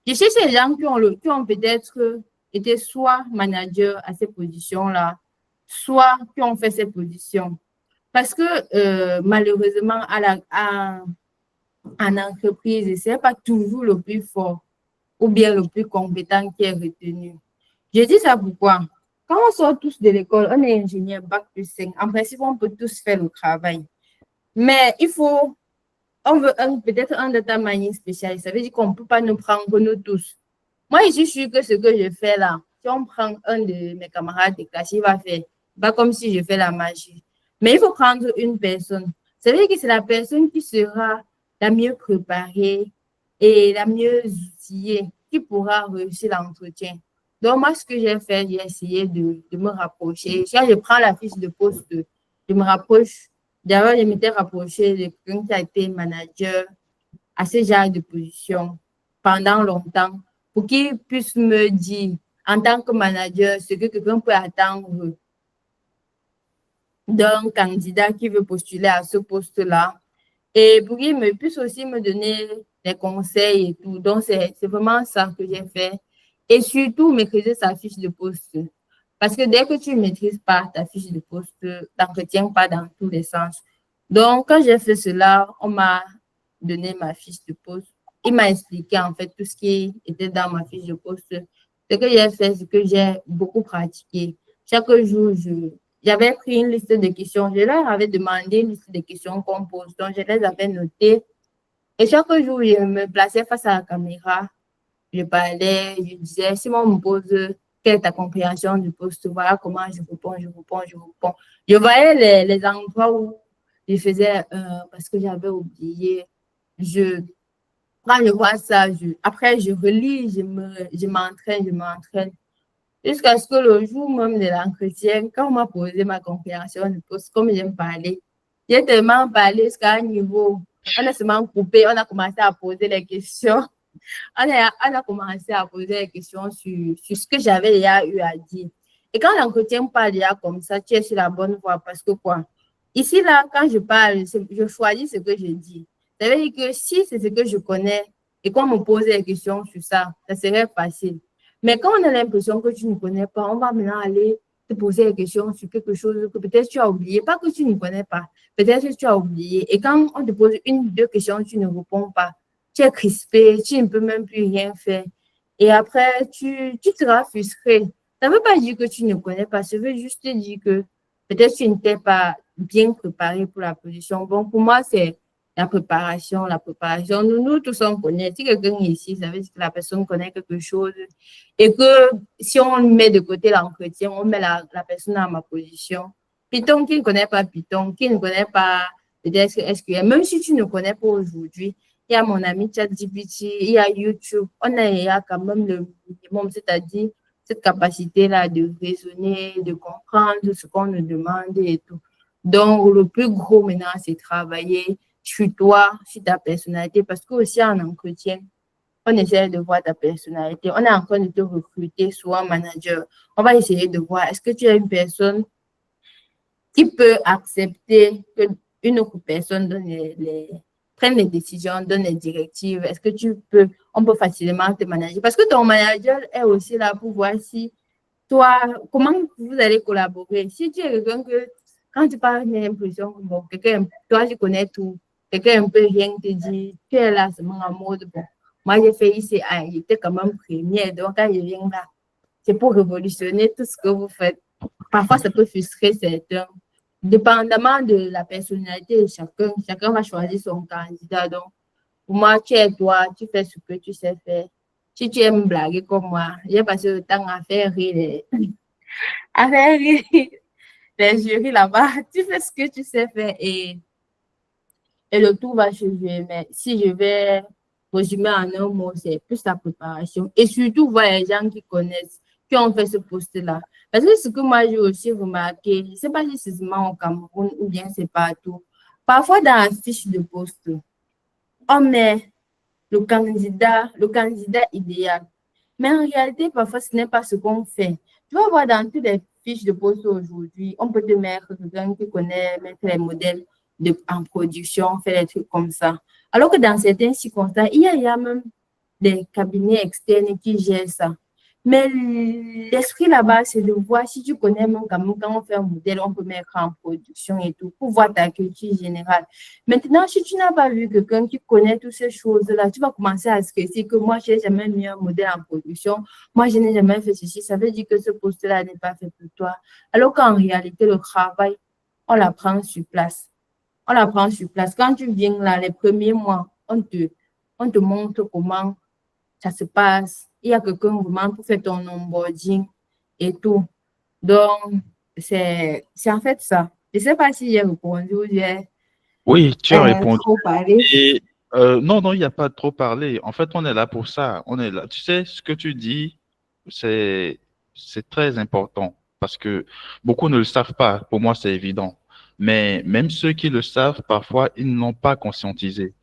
Je cherche les gens qui ont peut-être été soit manager à ces positions-là, soit qui ont fait ces positions. Parce que malheureusement, en entreprise, ce n'est pas toujours le plus fort ou bien le plus compétent qui est retenu. Je dis ça pourquoi? Quand on sort tous de l'école, on est ingénieur bac plus 5. En principe, on peut tous faire le travail. Mais on veut peut-être un data mining spécialiste. Ça veut dire qu'on ne peut pas nous prendre nous tous. Moi, je suis sûre que ce que je fais là, si on prend un de mes camarades de classe, il va faire. Pas comme si je fais la magie. Mais il faut prendre une personne. Ça veut dire que c'est la personne qui sera la mieux préparée et la mieux outillée qui pourra réussir l'entretien. Donc, moi, ce que j'ai fait, j'ai essayé de me rapprocher. Quand je prends la fiche de poste, je me rapproche. D'abord, je m'étais rapproché de quelqu'un qui a été manager à ce genre de position pendant longtemps pour qu'il puisse me dire, en tant que manager, ce que quelqu'un peut attendre d'un candidat qui veut postuler à ce poste-là. Et pour qu'il me puisse aussi me donner des conseils et tout. Donc, c'est vraiment ça que j'ai fait. Et surtout, maîtriser sa fiche de poste. Parce que dès que tu ne maîtrises pas ta fiche de poste, tu n'entretiens pas dans tous les sens. Donc, quand j'ai fait cela, on m'a donné ma fiche de poste. Il m'a expliqué en fait tout ce qui était dans ma fiche de poste. Ce que j'ai fait, c'est que j'ai beaucoup pratiqué. Chaque jour, j'avais pris une liste de questions. Je leur avais demandé une liste de questions qu'on pose. Donc, je les avais notées. Et chaque jour, je me plaçais face à la caméra. Je parlais, je disais, si on me pose quelle est ta compréhension du poste, voilà comment je réponds. Je voyais les endroits où je faisais, parce que j'avais oublié. Je, Quand je vois ça, après, je relis, je m'entraîne. Jusqu'à ce que le jour même de l'entretien, quand on m'a posé ma compréhension du poste, comme j'aime parler, j'ai tellement parlé jusqu'à un niveau, on a seulement coupé, on a commencé à poser les questions. On a commencé à poser des questions sur ce que j'avais déjà eu à dire. Et quand l'entretien parle déjà comme ça, tu es sur la bonne voie parce que quoi? Ici, là, quand je parle, je choisis ce que je dis. Ça veut dire que si c'est ce que je connais et qu'on me pose des questions sur ça, ça serait facile. Mais quand on a l'impression que tu ne connais pas, on va maintenant aller te poser des questions sur quelque chose que peut-être tu as oublié. Pas que tu ne connais pas, peut-être que tu as oublié. Et quand on te pose une ou deux questions, tu ne réponds pas, tu es crispé, tu ne peux même plus rien faire. Et après, tu seras frustré. Ça ne veut pas dire que tu ne connais pas, ça veut juste dire que peut-être tu n'étais pas bien préparé pour la position. Bon, pour moi, c'est la préparation, la préparation. Nous tous, on connaît. Si quelqu'un est ici, ça veut dire que la personne connaît quelque chose et que si on met de côté l'entretien, on met la personne à ma position. Python, qui ne connaît pas Python, qui ne connaît pas peut-être SQL, même si tu ne connais pas aujourd'hui, il y a mon ami ChatGPT, il y a YouTube, il y a quand même le minimum, c'est-à-dire cette capacité-là de raisonner, de comprendre ce qu'on nous demande et tout. Donc, le plus gros maintenant, c'est travailler sur toi, sur ta personnalité, parce que aussi en entretien, on essaie de voir ta personnalité. On est en train de te recruter, soit manager. On va essayer de voir, est-ce que tu es une personne qui peut accepter qu'une autre personne prenne les décisions, donne les directives? Est-ce que on peut facilement te manager? Parce que ton manager est aussi là pour voir si toi, comment vous allez collaborer. Si tu es quelqu'un que, quand tu parles, j'ai l'impression que bon, toi, tu connais tout, quelqu'un un peu rien te dit, tu es là seulement en mode, bon, moi j'ai fait ici, j'étais quand même premier, donc quand je viens là, c'est pour révolutionner tout ce que vous faites. Parfois, ça peut frustrer certains. Dépendamment de la personnalité de chacun, chacun va choisir son candidat. Donc, pour moi, tu es toi, tu fais ce que tu sais faire. Si tu aimes blaguer comme moi, j'ai passé le temps à faire rire à faire rire les jurys là-bas. Tu fais ce que tu sais faire et le tout va se jouer. Mais si je vais résumer en un mot, c'est plus la préparation. Et surtout, voir les gens qui connaissent, qui ont fait ce poste-là. Parce que ce que moi, j'ai aussi remarqué, je ne sais pas si c'est seulement au Cameroun ou bien c'est partout. Parfois, dans la fiche de poste, on met le candidat idéal. Mais en réalité, parfois, ce n'est pas ce qu'on fait. Tu vas voir dans toutes les fiches de poste aujourd'hui, on peut te mettre quelqu'un qui connaît, mettre les modèles en production, faire des trucs comme ça. Alors que dans certaines circonstances, il y a même des cabinets externes qui gèrent ça. Mais l'esprit là-bas, c'est de voir si tu connais même quand on fait un modèle, on peut mettre en production et tout, pour voir ta culture générale. Maintenant, si tu n'as pas vu quelqu'un qui connaît toutes ces choses-là, tu vas commencer à stresser que moi, je n'ai jamais mis un modèle en production, moi, je n'ai jamais fait ceci. Ça veut dire que ce poste-là n'est pas fait pour toi. Alors qu'en réalité, le travail, on l'apprend sur place. On l'apprend sur place. Quand tu viens là, les premiers mois, on te montre comment ça se passe. Il y a quelqu'un vraiment pour faire ton onboarding et tout. Donc, c'est en fait ça. Je ne sais pas si j'ai répondu ou j'ai Oui, tu as répondu. trop parlé. Et non, non, il n'y a pas trop parlé. En fait, on est là pour ça. On est là. Tu sais, ce que tu dis, c'est c'est très important parce que beaucoup ne le savent pas. Pour moi, c'est évident. Mais même ceux qui le savent, parfois, ils n'ont pas conscientisé.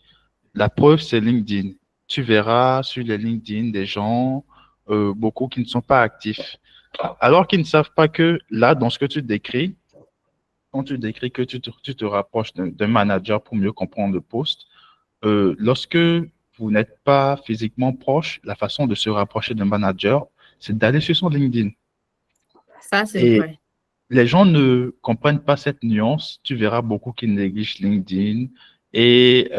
La preuve, c'est LinkedIn. Tu verras sur les LinkedIn des gens, beaucoup qui ne sont pas actifs. Alors qu'ils ne savent pas que là, dans ce que tu décris, quand tu décris que tu te rapproches d'un manager pour mieux comprendre le poste, lorsque vous n'êtes pas physiquement proche, la façon de se rapprocher d'un manager, c'est d'aller sur son LinkedIn. Ça, c'est Et vrai. les gens ne comprennent pas cette nuance. Tu verras beaucoup qui négligent LinkedIn. Et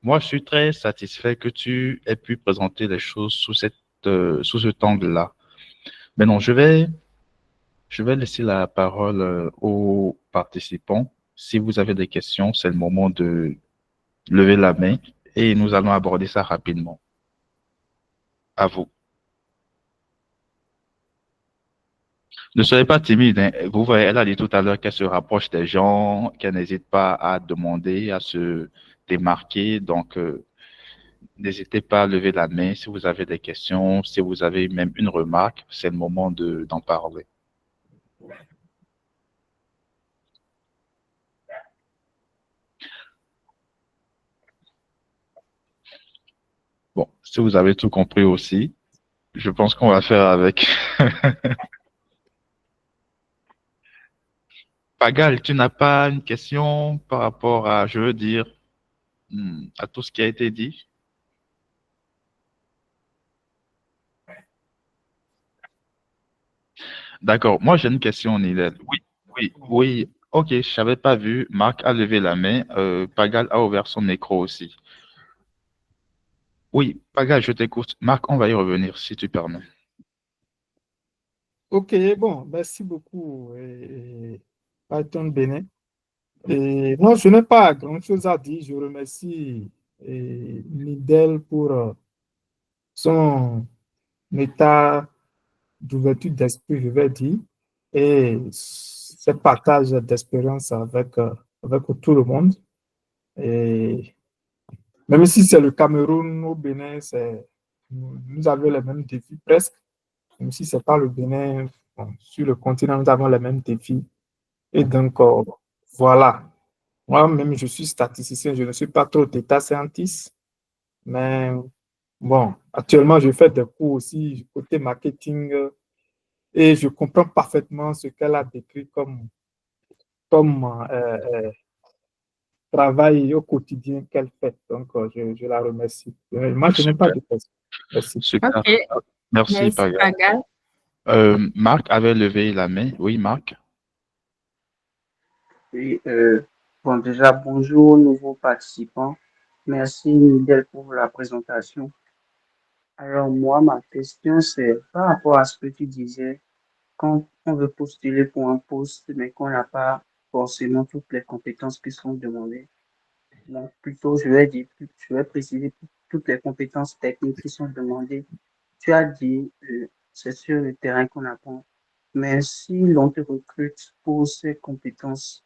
moi, je suis très satisfait que tu aies pu présenter les choses sous cet angle-là. Maintenant, je vais laisser la parole aux participants. Si vous avez des questions, c'est le moment de lever la main et nous allons aborder ça rapidement. À vous. Ne soyez pas timide, hein. Vous voyez, elle a dit tout à l'heure qu'elle se rapproche des gens, qu'elle n'hésite pas à demander, à se démarquer. Donc, n'hésitez pas à lever la main si vous avez des questions, si vous avez même une remarque, c'est le moment d'en parler. Bon, si vous avez tout compris aussi, je pense qu'on va faire avec. Pagal, tu n'as pas une question par rapport à, je veux dire, à tout ce qui a été dit? D'accord. Moi, j'ai une question, Nilel. Oui, oui, oui. Ok, je n'avais pas vu. Marc a levé la main. Pagal a ouvert son micro aussi. Oui, Pagal, je t'écoute. Marc, on va y revenir si tu permets. Ok, bon, merci beaucoup, Python Bénin. Et non, je n'ai pas grand-chose à dire. Je remercie Lidl pour son état d'ouverture d'esprit, je vais dire, et ce partage d'expérience avec tout le monde. Et même si c'est le Cameroun au Bénin, nous avons les mêmes défis presque. même si ce n'est pas le Bénin, bon, sur le continent, nous avons les mêmes défis. Et donc, voilà. Moi-même, je suis statisticien, je ne suis pas trop data scientist, mais bon, actuellement, je fais des cours aussi côté marketing et je comprends parfaitement ce qu'elle a décrit comme travail au quotidien qu'elle fait. Donc, je la remercie. Moi, je n'ai pas Super, de questions. Merci. super. Ok, Merci, merci, Paga. Pagal. Marc avait levé la main. Oui, Marc. Oui, bon, déjà, bonjour, nouveaux participants. Merci, Nidel, pour la présentation. Alors, moi, ma question, c'est par rapport à ce que tu disais, quand on veut postuler pour un poste, mais qu'on n'a pas forcément toutes les compétences qui sont demandées. Donc, plutôt, je vais préciser toutes les compétences techniques qui sont demandées. Tu as dit, c'est sur le terrain qu'on apprend. Mais si l'on te recrute pour ces compétences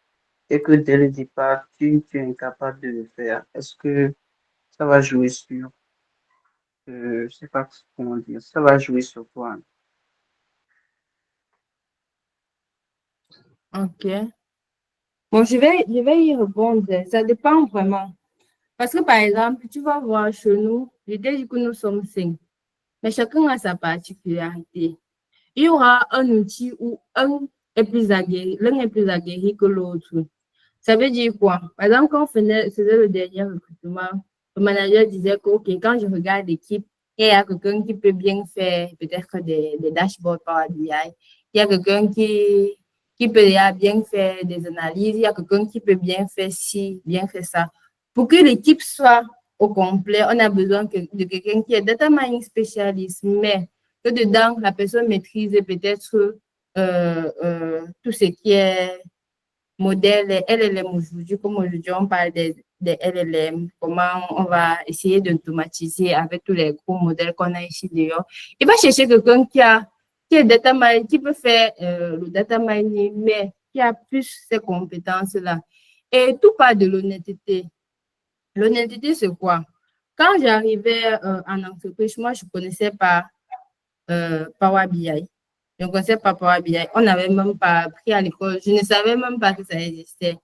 et que dès le départ, tu es incapable de le faire, est-ce que ça va jouer sur, je sais pas comment dire, ça va jouer sur toi? Ok. Bon, je vais y répondre. Ça dépend vraiment. Parce que, par exemple, tu vas voir chez nous, l'idée dit que nous sommes 5, mais chacun a sa particularité. Il y aura un outil où un est plus aguerri, l'un est plus aguerri que l'autre. Ça veut dire quoi? Par exemple, quand on faisait le dernier recrutement, le manager disait que, OK, quand je regarde l'équipe, il y a quelqu'un qui peut bien faire peut-être des dashboards Power BI. Il y a quelqu'un qui peut bien faire des analyses. Il y a quelqu'un qui peut bien faire ci, bien faire ça. Pour que l'équipe soit au complet, on a besoin de quelqu'un qui est data mining spécialiste, mais que dedans, la personne maîtrise peut-être tout ce qui est modèle LLM aujourd'hui, comme aujourd'hui on parle des LLM, comment on va essayer d'automatiser avec tous les gros modèles qu'on a ici dehors. Il va chercher quelqu'un qui est data mining, qui peut faire le data mining, mais qui a plus ces compétences-là. Et tout part de l'honnêteté. L'honnêteté, c'est quoi? Quand j'arrivais en entreprise, moi, je ne connaissais pas Power BI. Je ne connaissais pas Power BI. On n'avait même pas appris à l'école. Je ne savais même pas que ça existait.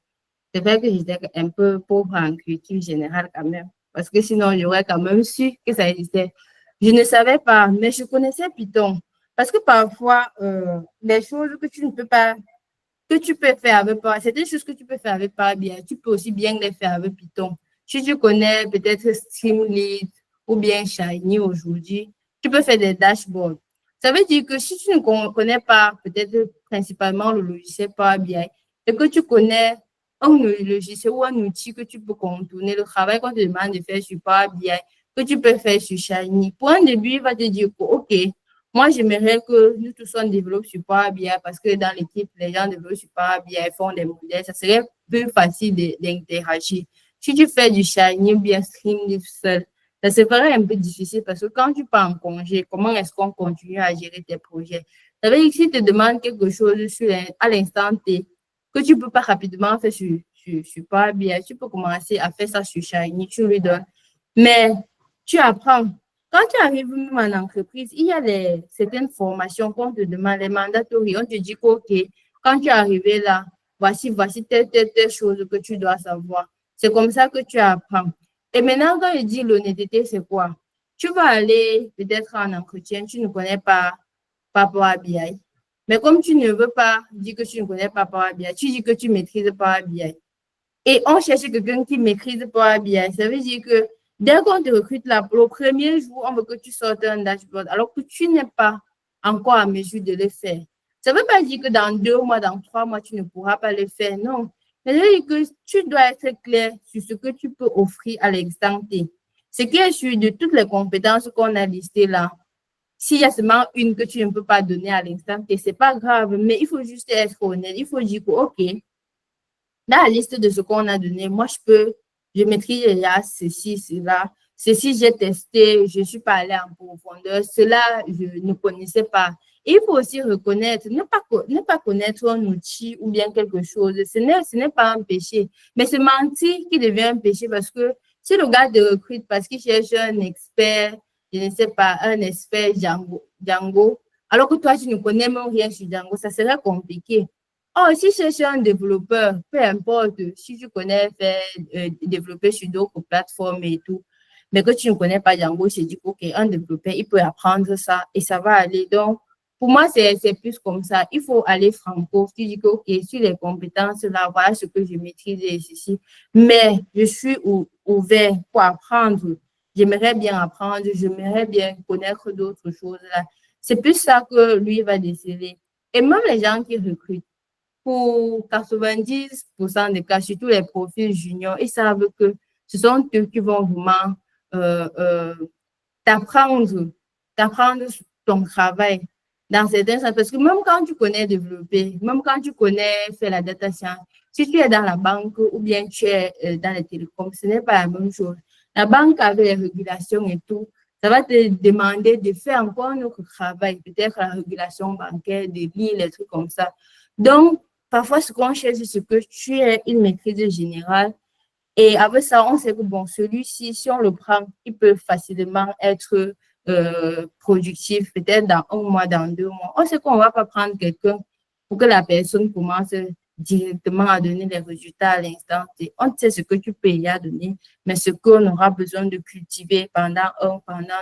C'est vrai que j'étais un peu pauvre en culture générale quand même. Parce que sinon, j'aurais quand même su que ça existait. Je ne savais pas, mais je connaissais Python. Parce que parfois, les choses que tu ne peux pas, que tu peux faire avec Power, c'est des choses que tu peux faire avec Power BI. Tu peux aussi bien les faire avec Python. Si tu connais peut-être Streamlit ou bien Shiny aujourd'hui, tu peux faire des dashboards. Ça veut dire que si tu ne connais pas peut-être principalement le logiciel Power BI et que tu connais un logiciel ou un outil que tu peux contourner le travail qu'on te demande de faire sur Power BI, que tu peux faire sur Shiny, pour un début, il va te dire que, OK, moi, j'aimerais que nous tous on développe sur Power BI parce que dans l'équipe, les gens développent sur Power BI, font des modèles. Ça serait plus facile d'interagir. Si tu fais du Shiny ou bien Streamlit seul, ça se ferait un peu difficile parce que quand tu pars en congé, comment est-ce qu'on continue à gérer tes projets? Ça veut dire que si tu te demandes quelque chose à l'instant T, que tu ne peux pas rapidement faire sur Power BI, tu peux commencer à faire ça sur Shiny, tu lui donnes. Mais tu apprends. Quand tu arrives même en entreprise, il y a certaines formations qu'on te demande, les mandatories. On te dit que, OK, quand tu es arrivé là, voici telle chose que tu dois savoir. C'est comme ça que tu apprends. Et maintenant, quand je dis l'honnêteté, c'est quoi? Tu vas aller peut-être en entretien, tu ne connais pas Power BI. Mais comme tu ne veux pas dire que tu ne connais pas Power BI, tu dis que tu maîtrises Power BI. Et on cherche quelqu'un qui maîtrise Power BI. Ça veut dire que dès qu'on te recrute là, pour le premier jour, on veut que tu sortes un dashboard alors que tu n'es pas encore à mesure de le faire. Ça ne veut pas dire que dans 2 mois, dans 3 mois, tu ne pourras pas le faire. Non. Mais ça veut dire que tu dois être clair sur ce que tu peux offrir à l'instant T. Ce qui est sûr de toutes les compétences qu'on a listées là, s'il y a seulement une que tu ne peux pas donner à l'instant T, ce n'est pas grave, mais il faut juste être honnête. Il faut dire que, OK, dans la liste de ce qu'on a donné, moi, je maîtrise déjà ceci, cela. Ceci, j'ai testé, je ne suis pas allée en profondeur. Cela, je ne connaissais pas. Et il faut aussi reconnaître, ne pas connaître un outil ou bien quelque chose, ce n'est pas un péché. Mais c'est mentir qui devient un péché parce que si le gars te recrute parce qu'il cherche un expert, je ne sais pas, un expert Django, Alors que toi, tu ne connais même rien sur Django, ça serait compliqué. Oh, si je suis un développeur, peu importe, si tu connais faire, développer sur d'autres plateformes et tout, mais que tu ne connais pas Django, je dis, OK, un développeur, il peut apprendre ça et ça va aller. Donc, pour moi, c'est plus comme ça. Il faut aller franco. Tu dis que, OK, sur les compétences, là, voilà ce que je maîtrise et ceci. Mais je suis ouvert pour apprendre. J'aimerais bien apprendre, j'aimerais bien connaître d'autres choses là. C'est plus ça que lui va décider. Et même les gens qui recrutent, pour 90% des cas, surtout les profils juniors, ils savent que ce sont eux qui vont vraiment euh, euh, t'apprendre ton travail dans certains sens. Parce que même quand tu connais développer, même quand tu connais faire la data science, si tu es dans la banque ou bien tu es dans les télécoms, ce n'est pas la même chose. La banque avec les régulations et tout, ça va te demander de faire encore un autre travail, peut-être la régulation bancaire, de lire, les trucs comme ça. Donc, parfois, ce qu'on cherche, c'est que tu aies une maîtrise générale. Et avec ça, on sait que bon, celui-ci, si on le prend, il peut facilement être productif, peut-être dans un mois, dans 2 mois. On sait qu'on ne va pas prendre quelqu'un pour que la personne commence directement à donner les résultats à l'instant T. On sait ce que tu peux y donner, mais ce qu'on aura besoin de cultiver pendant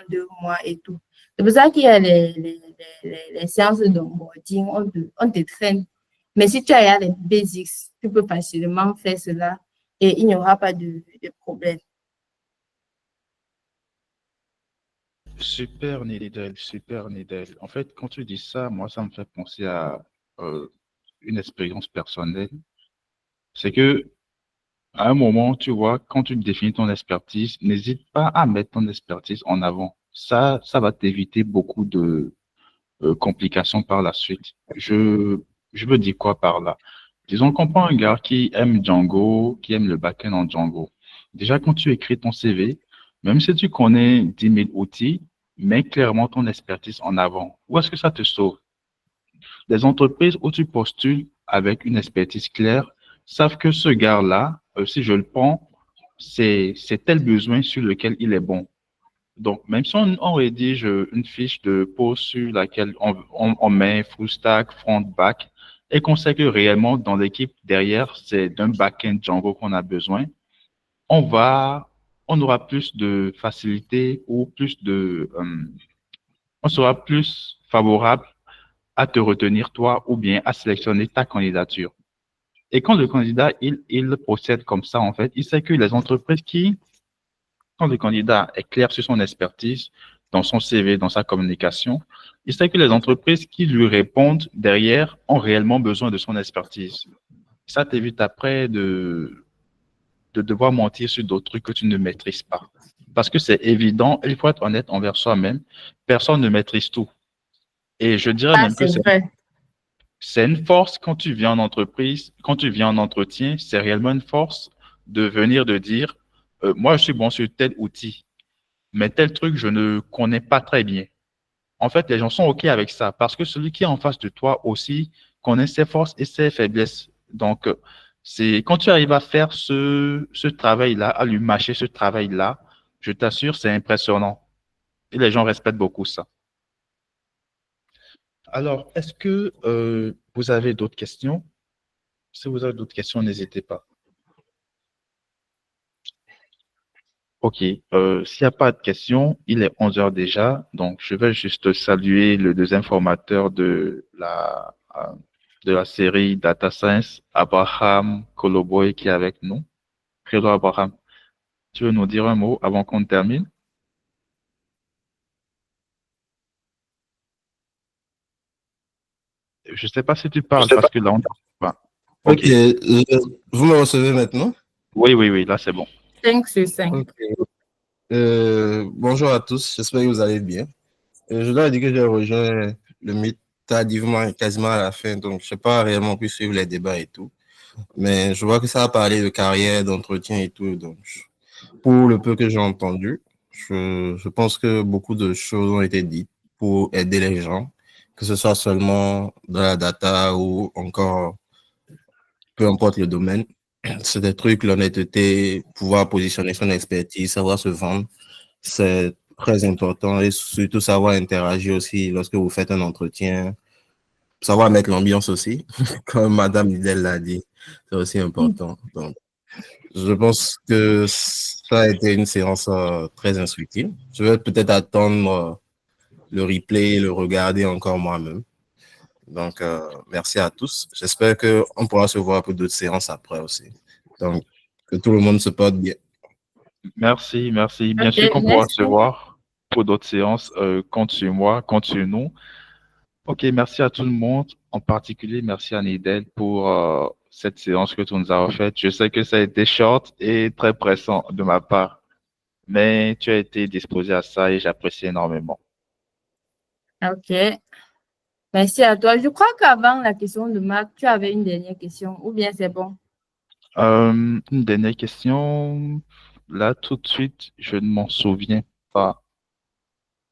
2 mois et tout. C'est pour ça qu'il y a les séances d'onboarding, on te traîne. Mais si tu as les basics, tu peux facilement faire cela et il n'y aura pas de problème. Super Nidel, super Nidel. En fait, quand tu dis ça, moi, ça me fait penser à euh, une expérience personnelle. C'est que à un moment, tu vois, quand tu définis ton expertise, n'hésite pas à mettre ton expertise en avant. Ça va t'éviter beaucoup de complications par la suite. Je veux dire quoi par là? Disons qu'on prend un gars qui aime Django, qui aime le backend en Django. Déjà, quand tu écris ton CV, même si tu connais 10 000 outils, mets clairement ton expertise en avant. Où est-ce que ça te sauve? Les entreprises où tu postules avec une expertise claire savent que ce gars-là, si je le prends, c'est tel besoin sur lequel il est bon. Donc, même si on rédige une fiche de poste sur laquelle on met full stack, front, back, et qu'on sait que réellement dans l'équipe derrière, c'est d'un back-end Django qu'on a besoin, on va, on aura plus de facilité ou on sera plus favorable à te retenir toi ou bien à sélectionner ta candidature. Et quand le candidat, il procède comme ça, en fait, il sait que les entreprises quand le candidat est clair sur son expertise, dans son CV, dans sa communication, il sait que les entreprises qui lui répondent derrière ont réellement besoin de son expertise. Ça t'évite après de devoir mentir sur d'autres trucs que tu ne maîtrises pas. Parce que c'est évident, il faut être honnête envers soi-même, personne ne maîtrise tout. Et je dirais Ah, même que c'est vrai. c'est une force quand tu viens en entreprise, quand tu viens en entretien, c'est réellement une force de venir de dire, moi je suis bon sur tel outil, mais tel truc, je ne connais pas très bien. En fait, les gens sont OK avec ça parce que celui qui est en face de toi aussi connaît ses forces et ses faiblesses. Donc, c'est quand tu arrives à faire ce travail-là, à lui mâcher ce travail-là, je t'assure, c'est impressionnant. Et les gens respectent beaucoup ça. Alors, est-ce que vous avez d'autres questions? Si vous avez d'autres questions, n'hésitez pas. OK. S'il n'y a pas de questions, il est 11 heures déjà. Donc, je vais juste saluer le deuxième formateur de la série Data Science, Abraham Koloboy, qui est avec nous. Hello, Abraham. Tu veux nous dire un mot avant qu'on termine? Je ne sais pas si tu Je parles sais pas. parce que là, on t'entend pas. Ok, OK. vous me recevez maintenant? Oui, là, c'est bon. 5 sur 5. Ok. Bonjour à tous, j'espère que vous allez bien. Je dois dire que j'ai rejoint le Meet tardivement, quasiment à la fin, donc je n'ai pas réellement pu suivre les débats et tout. Mais je vois que ça a parlé de carrière, d'entretien et tout. Donc, pour le peu que j'ai entendu, je pense que beaucoup de choses ont été dites pour aider les gens, que ce soit seulement dans la data ou encore peu importe le domaine. C'est des trucs, l'honnêteté, pouvoir positionner son expertise, savoir se vendre. C'est très important et surtout savoir interagir aussi lorsque vous faites un entretien, savoir mettre l'ambiance aussi, comme Madame Lidel l'a dit, c'est aussi important. Donc, je pense que ça a été une séance très instructive. Je vais peut-être attendre le replay, le regarder encore moi-même. Donc, merci à tous. J'espère qu'on pourra se voir pour d'autres séances après aussi. Donc, que tout le monde se porte bien. Merci, merci. Bien Ok, sûr qu'on pourra merci. se voir pour d'autres séances. Compte sur moi, compte sur nous. Ok, merci à tout le monde. En particulier, merci à Nidel pour cette séance que tu nous as refaite. Je sais que ça a été short et très pressant de ma part, mais tu as été disposé à ça et j'apprécie énormément. Ok. Merci à toi. Je crois qu'avant la question de Marc, tu avais une dernière question, ou bien c'est bon? Une dernière question. Là, tout de suite, je ne m'en souviens pas.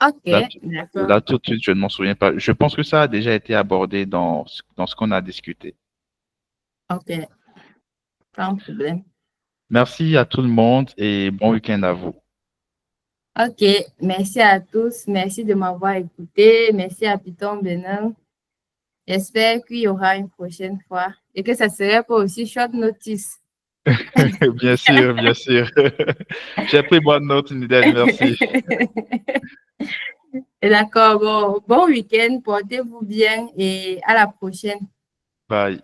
Ok, Là, d'accord. là, tout de suite, je ne m'en souviens pas. Je pense que ça a déjà été abordé dans ce qu'on a discuté. Ok, pas de problème. Merci à tout le monde et bon week-end à vous. Ok, merci à tous. Merci de m'avoir écouté. Merci à Python Benin. J'espère qu'il y aura une prochaine fois et que ça serait pas aussi short notice. Bien sûr, bien sûr. J'ai pris bonne note, Nidel, merci. D'accord, bon week-end, portez-vous bien et à la prochaine. Bye.